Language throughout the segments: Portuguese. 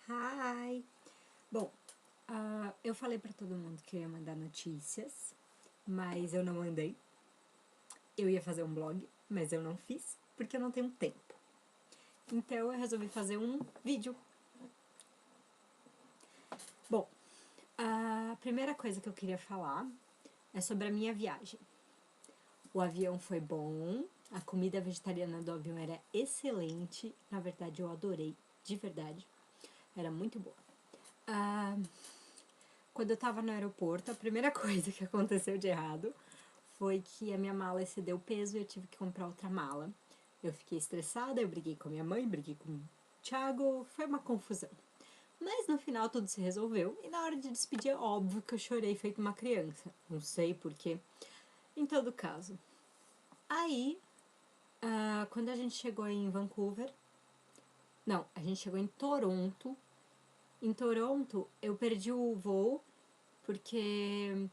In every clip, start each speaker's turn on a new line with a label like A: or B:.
A: Hi! Bom, eu falei pra todo mundo que eu ia mandar notícias, mas eu não mandei. Eu ia fazer um blog, mas eu não fiz, porque eu não tenho tempo. Então eu resolvi fazer um vídeo. Bom, a primeira coisa que eu queria falar é sobre a minha viagem. O avião foi bom, a comida vegetariana do avião era excelente. Na verdade, eu adorei, de verdade. Era muito boa. Quando eu tava no aeroporto, a primeira coisa que aconteceu de errado foi que a minha mala excedeu o peso e eu tive que comprar outra mala. Eu fiquei estressada, eu briguei com a minha mãe, briguei com o Thiago, foi uma confusão. Mas no final tudo se resolveu e na hora de despedir é óbvio que eu chorei feito uma criança. Não sei porquê. Em todo caso. Aí, quando a gente chegou em Vancouver... Não, a gente chegou em Toronto. Em Toronto, eu perdi o voo porque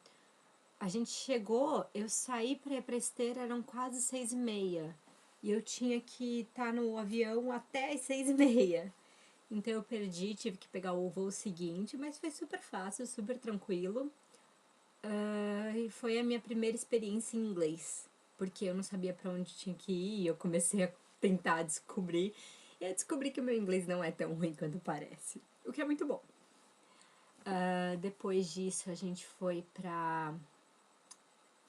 A: a gente chegou, eu saí pra ir pra esteira, eram quase 6h30. E eu tinha que estar no avião até as 6h30. Então eu perdi, tive que pegar o voo seguinte, mas foi super fácil, super tranquilo. E foi a minha primeira experiência em inglês, porque eu não sabia pra onde tinha que ir, e eu comecei a tentar descobrir. E eu descobri que o meu inglês não é tão ruim quanto parece, o que é muito bom. Depois disso a gente foi pra...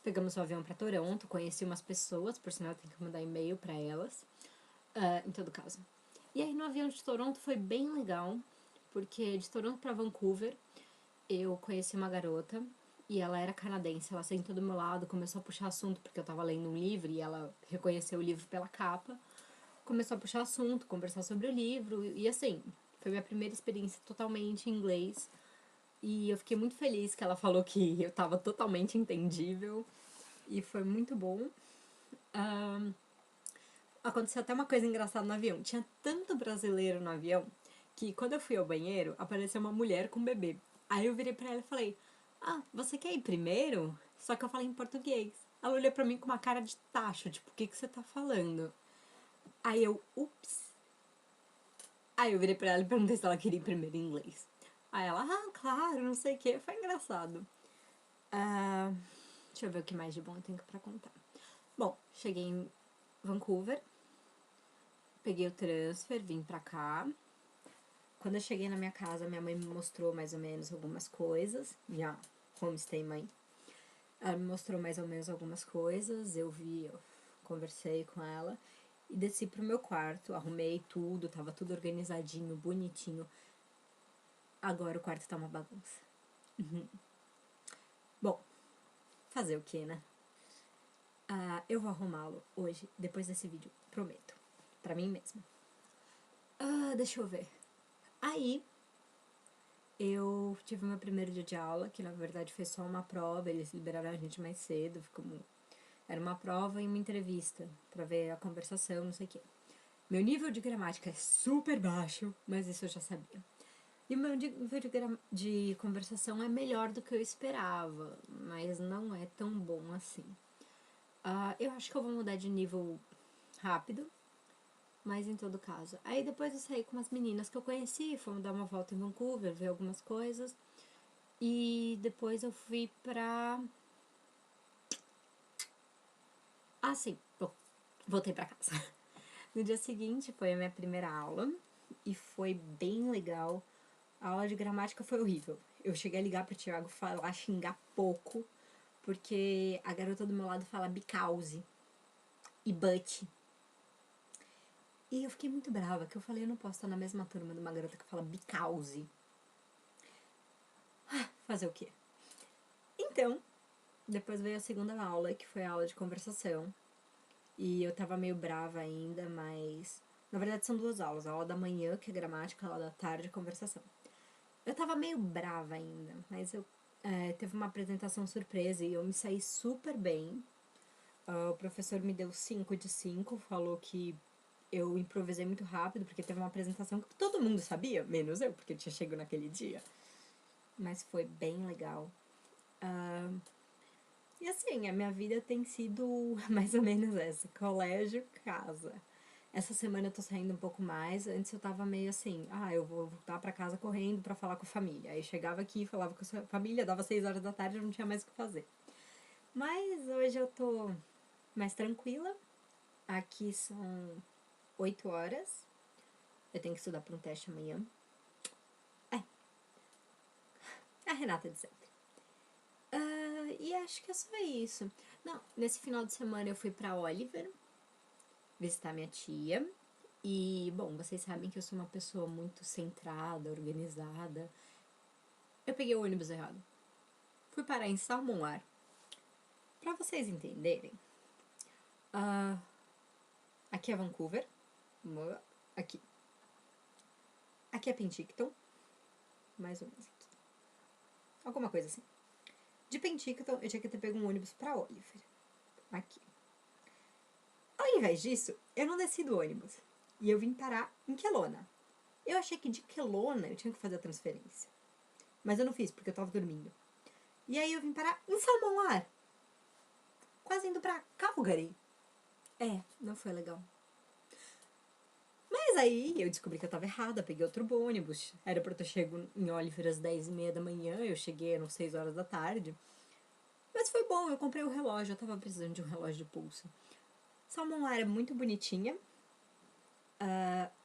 A: Pegamos o avião pra Toronto, conheci umas pessoas, por sinal eu tenho que mandar e-mail pra elas, em todo caso. E aí no avião de Toronto foi bem legal, porque de Toronto pra Vancouver eu conheci uma garota e ela era canadense, ela sentou do meu lado, começou a puxar assunto porque eu tava lendo um livro e ela reconheceu o livro pela capa, começou a puxar assunto, conversar sobre o livro e assim, foi minha primeira experiência totalmente em inglês e eu fiquei muito feliz que ela falou que eu tava totalmente entendível e foi muito bom. Aconteceu até uma coisa engraçada no avião. Tinha tanto brasileiro no avião que quando eu fui ao banheiro, apareceu uma mulher com um bebê. Aí eu virei pra ela e falei, você quer ir primeiro? Só que eu falei em português. Ela olhou pra mim com uma cara de tacho, tipo, o que você tá falando? Aí eu, ups. Aí eu virei pra ela e perguntei se ela queria ir primeiro em inglês. Aí ela, claro, não sei o que. Foi engraçado. Deixa eu ver o que mais de bom eu tenho pra contar. Bom, cheguei em Vancouver, peguei o transfer, vim pra cá. Quando eu cheguei na minha casa, minha mãe me mostrou mais ou menos algumas coisas. Minha homestay mãe. Ela me mostrou mais ou menos algumas coisas. Eu conversei com ela. E desci pro meu quarto, arrumei tudo, tava tudo organizadinho, bonitinho. Agora o quarto tá uma bagunça. Bom, fazer o que, né? Eu vou arrumá-lo hoje, depois desse vídeo, prometo. Pra mim mesma. Deixa eu ver. Aí, eu tive meu primeiro dia de aula, que na verdade foi só uma prova, eles liberaram a gente mais cedo, era uma prova e uma entrevista, pra ver a conversação, não sei o quê. Meu nível de gramática é super baixo, mas isso eu já sabia. E o meu nível de conversação é melhor do que eu esperava, mas não é tão bom assim. Eu acho que eu vou mudar de nível rápido, mas em todo caso. Aí depois eu saí com umas meninas que eu conheci, fomos dar uma volta em Vancouver, ver algumas coisas. E depois eu fui pra... sim, bom, voltei pra casa. No dia seguinte foi a minha primeira aula e foi bem legal. A aula de gramática foi horrível. Eu cheguei a ligar pro Thiago falar, xingar pouco, porque a garota do meu lado fala because e but. E eu fiquei muito brava, que eu falei, eu não posso estar na mesma turma de uma garota que fala because. Fazer o quê? Então, depois veio a segunda aula, que foi a aula de conversação. E eu tava meio brava ainda, mas... Na verdade são duas aulas, a aula da manhã, que é gramática, a aula da tarde, conversação. Eu tava meio brava ainda, mas teve uma apresentação surpresa e eu me saí super bem. O professor me deu 5 de 5, falou que eu improvisei muito rápido, porque teve uma apresentação que todo mundo sabia, menos eu, porque eu tinha chegado naquele dia. Mas foi bem legal. E assim, a minha vida tem sido mais ou menos essa, colégio, casa. Essa semana eu tô saindo um pouco mais. Antes eu tava meio assim, eu vou voltar pra casa correndo pra falar com a família. Aí chegava aqui, falava com a família, dava 6 horas da tarde, eu não tinha mais o que fazer. Mas hoje eu tô mais tranquila. Aqui são 8 horas. Eu tenho que estudar pra um teste amanhã. A Renata de sempre. E acho que é só isso. Não, nesse final de semana eu fui pra Oliver visitar minha tia. E, bom, vocês sabem que eu sou uma pessoa muito centrada, organizada. Eu peguei o ônibus errado. Fui parar em Salmonlar. Pra vocês entenderem, aqui é Vancouver. Aqui. Aqui é Penticton. Mais ou menos aqui. Alguma coisa assim. De Penticton, eu tinha que ter pego um ônibus pra Oliver. Aqui. Ao invés disso, eu não desci do ônibus. E eu vim parar em Kelowna. Eu achei que de Kelowna eu tinha que fazer a transferência. Mas eu não fiz, porque eu tava dormindo. E aí eu vim parar em Salmonlar. Quase indo pra Calgary. Não foi legal. Mas aí eu descobri que eu tava errada, peguei outro ônibus. Era pra eu ter chego em Oliver às 10h30 da manhã, eu cheguei às 6 horas da tarde. Mas foi bom, eu comprei o relógio, eu tava precisando de um relógio de pulso. Salmonlar é muito bonitinha.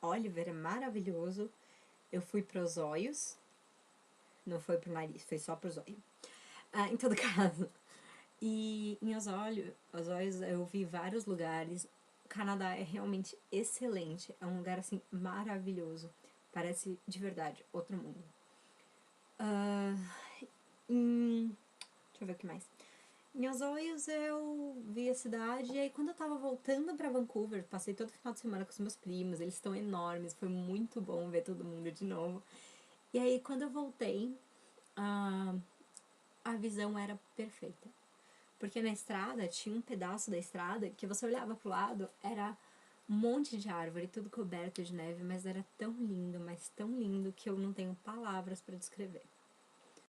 A: Oliver é maravilhoso. Eu fui pros olhos. Não foi pro nariz, foi só pros olhos. Em todo caso. E em Osórios eu vi vários lugares. O Canadá é realmente excelente. É um lugar, assim, maravilhoso. Parece, de verdade, outro mundo. Deixa eu ver o que mais. Em Osórios eu vi a cidade. E aí quando eu tava voltando pra Vancouver, passei todo final de semana com os meus primos. Eles estão enormes. Foi muito bom ver todo mundo de novo. E aí quando eu voltei, a visão era perfeita. Porque na estrada, tinha um pedaço da estrada que você olhava pro lado, era um monte de árvore, tudo coberto de neve, mas era tão lindo, mas tão lindo que eu não tenho palavras pra descrever.